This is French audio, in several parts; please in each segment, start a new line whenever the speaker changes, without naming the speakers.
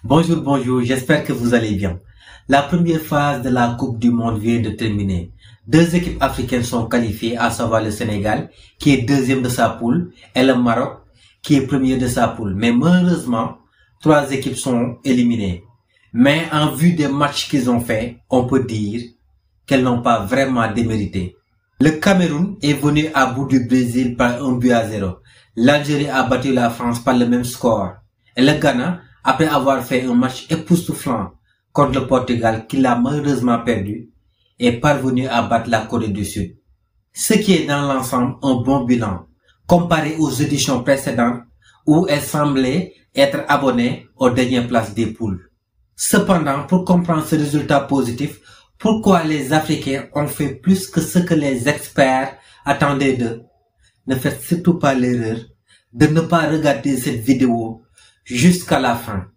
Bonjour, bonjour, j'espère que vous allez bien. La première phase de la Coupe du Monde vient de terminer. Deux équipes africaines sont qualifiées, à savoir le Sénégal, qui est deuxième de sa poule, et le Maroc, qui est premier de sa poule. Mais malheureusement, trois équipes sont éliminées. Mais en vue des matchs qu'ils ont faits, on peut dire qu'elles n'ont pas vraiment démérité. Le Cameroun est venu à bout du Brésil par 1-0. L'Algérie a battu la France par le même score. Et le Ghana, après avoir fait un match époustouflant contre le Portugal qu'il a malheureusement perdu, est parvenu à battre la Corée du Sud. Ce qui est dans l'ensemble un bon bilan, comparé aux éditions précédentes où elles semblaient être abonnées aux dernières places des poules. Cependant, pour comprendre ce résultat positif, pourquoi les Africains ont fait plus que ce que les experts attendaient d'eux, ne faites surtout pas l'erreur de ne pas regarder cette vidéo jusqu'à la fin.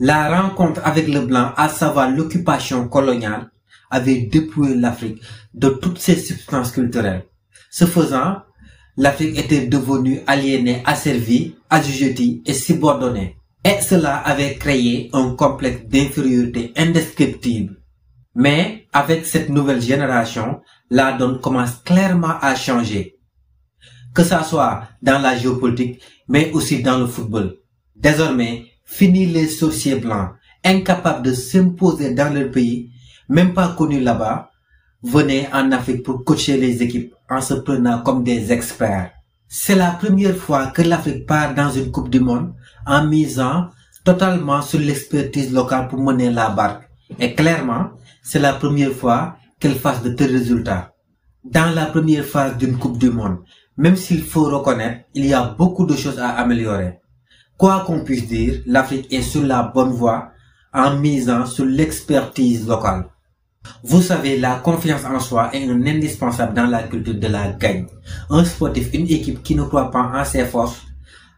La rencontre avec le blanc, à savoir l'occupation coloniale, avait dépouillé l'Afrique de toutes ses substances culturelles. Ce faisant, l'Afrique était devenue aliénée, asservie, assujettie et subordonnée. Et cela avait créé un complexe d'infériorité indescriptible. Mais avec cette nouvelle génération, la donne commence clairement à changer. Que ça soit dans la géopolitique, mais aussi dans le football. Désormais, fini les sorciers blancs, incapables de s'imposer dans leur pays, même pas connus là-bas, venaient en Afrique pour coacher les équipes en se prenant comme des experts. C'est la première fois que l'Afrique part dans une Coupe du Monde en misant totalement sur l'expertise locale pour mener la barque. Et clairement, c'est la première fois qu'elle fasse de tels résultats. Dans la première phase d'une Coupe du Monde, même s'il faut reconnaître, il y a beaucoup de choses à améliorer. Quoi qu'on puisse dire, l'Afrique est sur la bonne voie en misant sur l'expertise locale. Vous savez, la confiance en soi est un indispensable dans la culture de la gagne. Un sportif, une équipe qui ne croit pas en ses forces,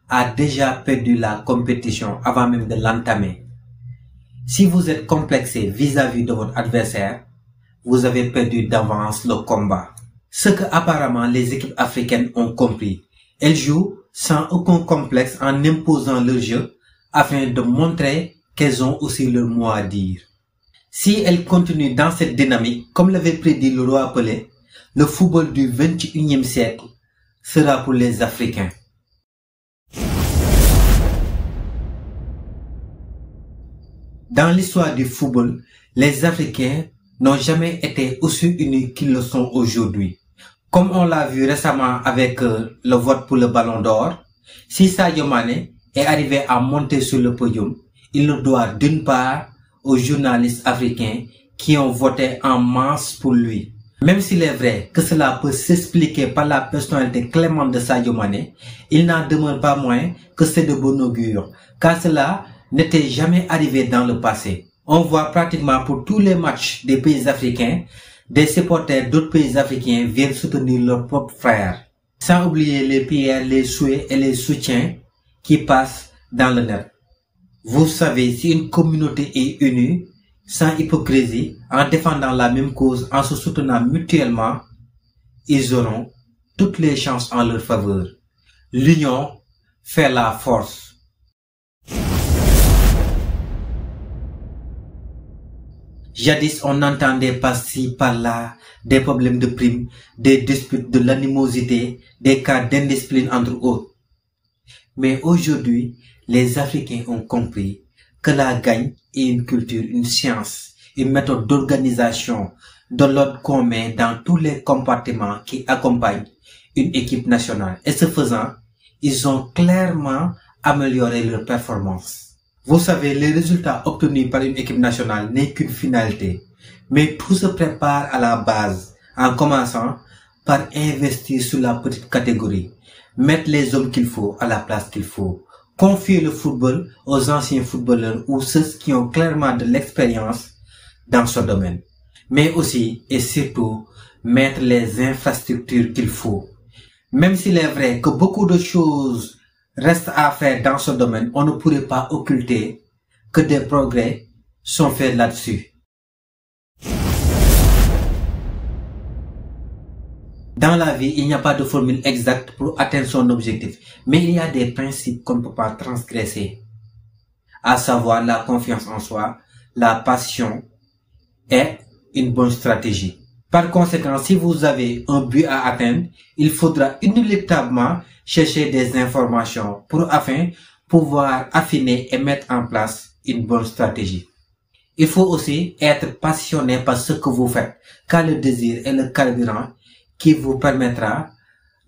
a déjà perdu la compétition avant même de l'entamer. Si vous êtes complexé vis-à-vis de votre adversaire, vous avez perdu d'avance le combat. Ce que apparemment les équipes africaines ont compris. Elles jouent sans aucun complexe en imposant leur jeu afin de montrer qu'elles ont aussi leur mot à dire. Si elles continuent dans cette dynamique, comme l'avait prédit le roi Pelé, le football du 21e siècle sera pour les Africains. Dans l'histoire du football, les Africains n'ont jamais été aussi unis qu'ils le sont aujourd'hui. Comme on l'a vu récemment avec le vote pour le Ballon d'Or, si Sadio Mané est arrivé à monter sur le podium, il le doit d'une part aux journalistes africains qui ont voté en masse pour lui. Même s'il est vrai que cela peut s'expliquer par la personnalité clémente de Sadio Mané, il n'en demeure pas moins que c'est de bon augure, car cela n'était jamais arrivé dans le passé. On voit pratiquement pour tous les matchs des pays africains, des supporters d'autres pays africains viennent soutenir leurs propres frères. Sans oublier les prières, les souhaits et les soutiens qui passent dans le net. Vous savez, si une communauté est unie, sans hypocrisie, en défendant la même cause, en se soutenant mutuellement, ils auront toutes les chances en leur faveur. L'union fait la force. Jadis, on entendait par-ci, par-là, des problèmes de primes, des disputes, de l'animosité, des cas d'indiscipline entre autres. Mais aujourd'hui, les Africains ont compris que la gagne est une culture, une science, une méthode d'organisation de l'ordre qu'on met dans tous les compartiments qui accompagnent une équipe nationale. Et ce faisant, ils ont clairement amélioré leur performance. Vous savez, les résultats obtenus par une équipe nationale n'est qu'une finalité, mais tout se prépare à la base, en commençant par investir sur la petite catégorie, mettre les hommes qu'il faut à la place qu'il faut, confier le football aux anciens footballeurs ou ceux qui ont clairement de l'expérience dans ce domaine, mais aussi et surtout mettre les infrastructures qu'il faut. Même s'il est vrai que beaucoup de choses restent à faire dans ce domaine, on ne pourrait pas occulter que des progrès sont faits là-dessus. Dans la vie, il n'y a pas de formule exacte pour atteindre son objectif, mais il y a des principes qu'on ne peut pas transgresser, à savoir la confiance en soi, la passion et une bonne stratégie. Par conséquent, si vous avez un but à atteindre, il faudra inéluctablement chercher des informations afin pouvoir affiner et mettre en place une bonne stratégie. Il faut aussi être passionné par ce que vous faites, car le désir est le carburant qui vous permettra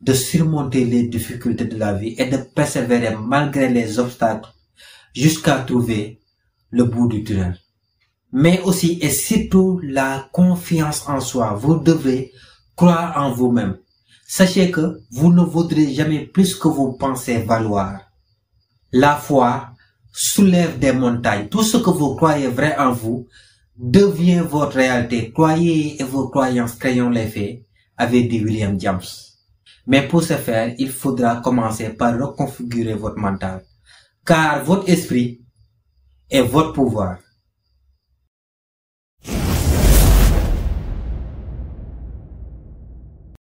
de surmonter les difficultés de la vie et de persévérer malgré les obstacles jusqu'à trouver le bout du tunnel. Mais aussi et surtout la confiance en soi. Vous devrez croire en vous-même. Sachez que vous ne vaudrez jamais plus que vous pensez valoir. La foi soulève des montagnes. Tout ce que vous croyez vrai en vous devient votre réalité. Croyez et vos croyances créons les faits, avait dit William James. Mais pour ce faire, il faudra commencer par reconfigurer votre mental. Car votre esprit est votre pouvoir.